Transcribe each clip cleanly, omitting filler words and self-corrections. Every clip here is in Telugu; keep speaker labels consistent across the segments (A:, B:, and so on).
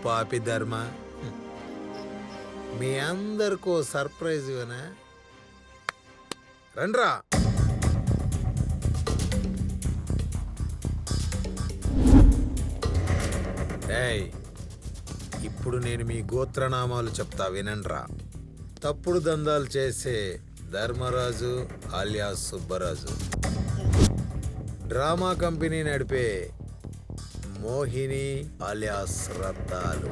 A: పాపి ధర్మ, మీ అందరికో సర్ప్రైజ్ ఇవనా? రండ్రా. ఏయ్, ఇప్పుడు నేను మీ గోత్రనామాలు చెప్తా వినండ్రా. తప్పుడు దందాలు చేసే Dharmaraju alias Subbaraju, drama company నడిపే మోహిని ఆలియాస్ రత్తాలు,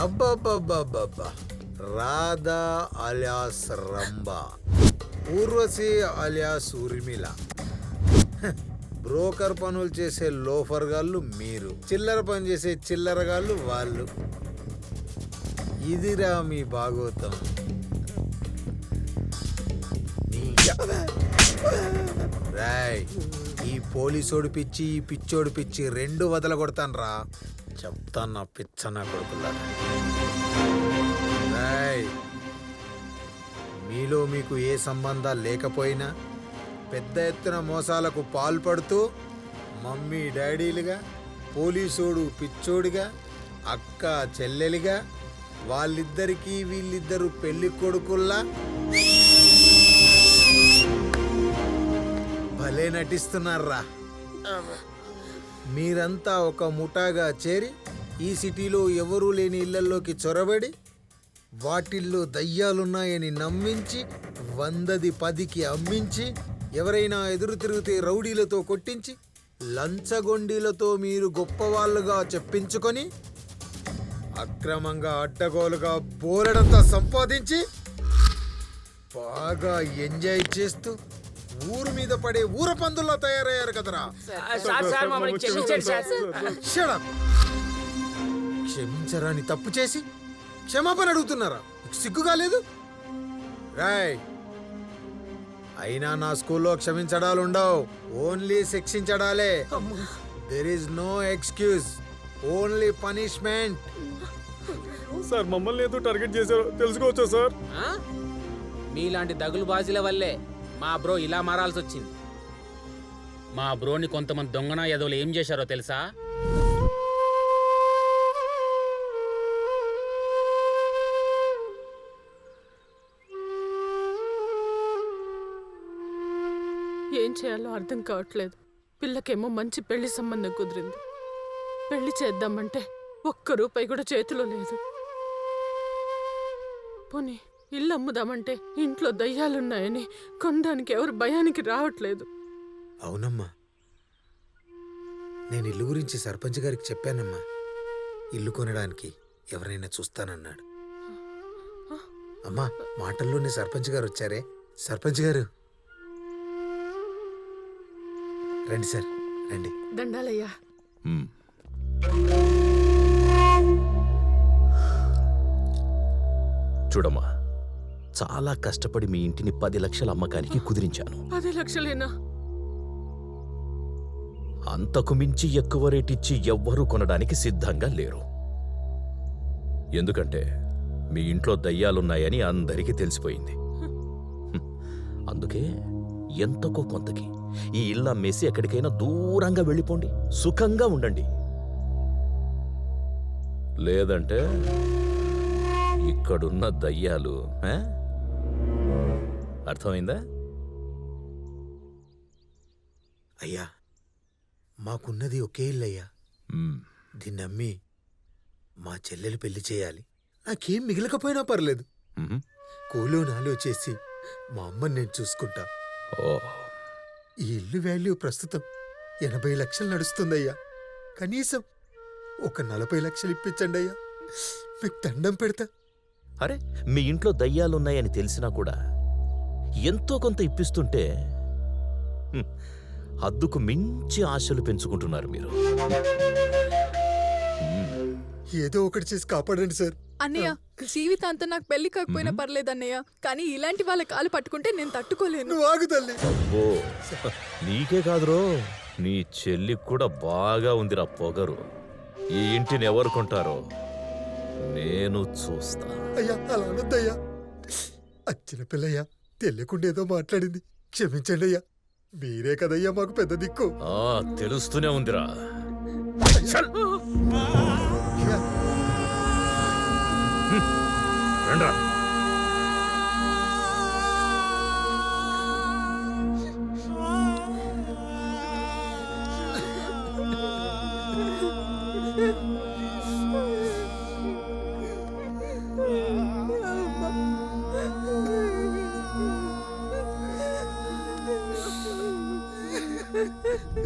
A: అబ్బబ్బబ్బబ్బబ్బా Radha alias Rambha, Urvashi alias Urmila. Broker పనులు చేసే లోఫర్ గాళ్ళు మీరు, చిల్లర పని చేసే చిల్లరగాళ్ళు వాళ్ళు. ఇదిరా మీ భాగవతం. రాయ్, ఈ పోలీసోడి పిచ్చి, ఈ పిచ్చోడి పిచ్చి రెండు వదల కొడతాను రా. చెప్తాను నా పిచ్చ నా కొడుకులా. రాయ్, మీలో మీకు ఏ సంబంధాలు లేకపోయినా పెద్ద ఎత్తున మోసాలకు పాల్పడుతూ మమ్మీ డాడీలుగా, పోలీసోడు పిచ్చోడిగా, అక్క చెల్లెలిగా, వాళ్ళిద్దరికీ వీళ్ళిద్దరు పెళ్లి కొడుకుల్లా భలే నటిస్తున్నారా. మీరంతా ఒక ముఠాగా చేరి ఈ సిటీలో ఎవరూ లేని ఇళ్లలోకి చొరబడి వాటిల్లో దయ్యాలున్నాయని నమ్మించి 100ది 10కి అమ్మించి, ఎవరైనా ఎదురు తిరిగితే రౌడీలతో కొట్టించి, లంచగొండీలతో మీరు గొప్పవాళ్ళుగా చెప్పించుకొని అక్రమంగా అడ్డగోలుగా బోలెడంతా సంపాదించి బాగా ఎంజాయ్ చేస్తూ ఊరు మీద పడే ఊర పందుల్లా తయారయ్యారు కదరా. క్షమించరాని తప్పు చేసి క్షమాపణ అడుగుతున్నారా? సిగ్గుగా లేదు? రాయ్, అయినా నా స్కూల్లో క్షమించడాలు ఉండవు, ఓన్లీ శిక్షించడాలే. There is no excuse, only punishment.
B: Sir, మమ్మల్ని ఏదో టార్గెట్ చేశారో తెలుసుకోవచ్చా సార్?
C: మీలాంటి దగులు బాజీల వల్లే మా బ్రో ఇలా మారాల్సి వచ్చింది. మా బ్రోని కొంతమంది దొంగన ఎదవలు ఏం చేశారో తెలుసా?
D: ఏం చేయాలో అర్థం కావట్లేదు. పిల్లకేమో మంచి పెళ్లి సంబంధం కుదిరింది. పెళ్లి చేద్దామంటే ఒక్క రూపాయి కూడా చేతిలో లేదు. పోనీ ఇల్లు అమ్ముదామంటే ఇంట్లో దయ్యాలున్నాయని కొనడానికి ఎవరు భయానికి రావట్లేదు.
A: అవునమ్మా, నేను ఇల్లు గురించి సర్పంచ్ గారికి చెప్పానమ్మా. ఇల్లు కొనడానికి ఎవరైనా చూస్తానన్నాడు. అమ్మా, మాటల్లోనే సర్పంచ్ గారు వచ్చారే. సర్పంచ్ గారు రండి సార్, రండి.
D: దండాలయ్యా.
E: చూడమ్మా, చాలా కష్టపడి మీ ఇంటిని 10 లక్షల అమ్మకానికి కుదిరించాను.
D: 10 లక్షలేనా?
E: అంతకు మించి ఎక్కువ రేటిచ్చి ఎవ్వరూ కొనడానికి సిద్ధంగా లేరు. ఎందుకంటే మీ ఇంట్లో దయ్యాలున్నాయని అందరికీ తెలిసిపోయింది. అందుకే ఎంతకో కొంతకి ఈ ఇల్లు అమ్మేసి ఎక్కడికైనా దూరంగా వెళ్ళిపోండి, సుఖంగా ఉండండి. లేదంటే ఇక్కడున్న దయ్యాలు అర్థమైందా?
A: అయ్యా, మాకున్నది ఒకే ఇల్లు అయ్యా. దీన్ని అమ్మి మా చెల్లెలు పెళ్లి చేయాలి. నాకేం మిగలకపోయినా పర్లేదు. కూలో నాలో చేసి మా అమ్మని నేను చూసుకుంటా. ఈ ఇల్లు వాల్యూ ప్రస్తుతం 80 లక్షలు నడుస్తుందయ్యా. కనీసం ఒక 40 లక్షలు ఇప్పించండి అయ్యా, మీకు దండం పెడతా.
E: అరే, మీ ఇంట్లో దయ్యాలున్నాయని తెలిసినా కూడా ఎంతో కొంత ఇప్పిస్తుంటే హద్దుకు మించి ఆశలు పెంచుకుంటున్నారు మీరు.
A: ఏదో ఒకటి చేసి కాపాడండి సార్.
F: అన్నయ్య, జీవితాంతం నాకు పెళ్లి కాకపోయినా పర్లేదన్నయ్య, కానీ ఇలాంటి వాళ్ళ కాలు పట్టుకుంటే నేను తట్టుకోలేను.
A: నువ్వు ఆగు తల్లి.
E: అబ్బో, నీకే కాదురో, నీ చెల్లికి కూడా బాగా ఉందిరా పొగరు. ఈ ఇంటిని ఎవరు కొంటారో నేను చూస్తా.
A: అయ్యా, అలా అనొద్దయ్యా. అచ్చిన పిల్లయ్యా, తెలియకుండా ఏదో మాట్లాడింది, క్షమించండి అయ్యా. మీరే కదయ్యా మాకు పెద్ద దిక్కు.
E: తెలుస్తూనే ఉందిరా. చల్. రండ్రా.
F: ఆ